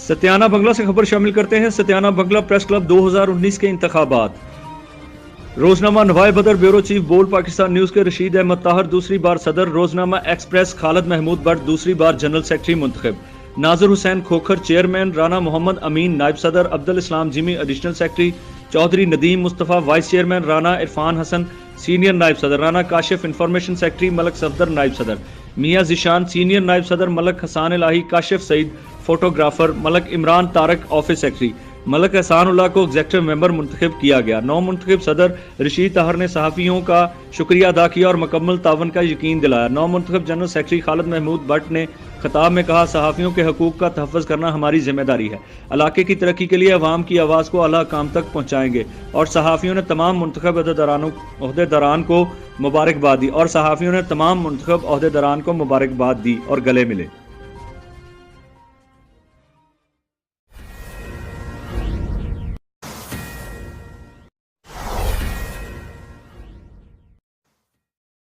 सत्याना बंगला से खबर शामिल करते हैं। सत्याना बंगला प्रेस क्लब 2019 के इंतखाबात। रोजनामा Nawaye Badar bureau chief bold Pakistan news के रशीद अहमद ताहर दूसरी बार सदर, रोजनामा एक्सप्रेस खालिद महमूद भट्ट दूसरी बार जनरल सेक्रेटरी मुंतखब, नाजर हुसैन खोखर चेयरमैन, राना मोहम्मद अमीन नायब सदर, Abdul Islam Jimmy additional secretary, Chaudhry Nadeem Mustafa vice chairman, Rana Irfan Hasan senior नायब सदर, राना काशिफ इंफॉर्मेशन सेक्रेटरी, मलक सफदर नायब सदर, मियां जिशान सीनियर नायब सदर, Malik Hassan Elahi Kashif Saeed photographer, Malak Imran Tarak office secretary, Malak एहसान उल्लाह को एग्जेक्टिव मेंबर मुंतखब किया गया। नौ मुंतखब सदर रशीद ताहर ने सहाफ़ियों का शुक्रिया अदा किया और मुकम्मल तावन का यकीन दिलाया। नौ मुंतखब जनरल सेक्रेटरी खालिद महमूद भट्ट ने खिताब में कहा, सहाफ़ियों के हकूक़ का तहफ़्फ़ुज़ करना हमारी जिम्मेदारी है। इलाके की तरक्की के लिए अवाम की आवाज़ को आला काम तक पहुँचाएंगे। और सहाफ़ियों ने तमाम मुंतखब ओहदेदारान को मुबारकबाद दी और गले मिले।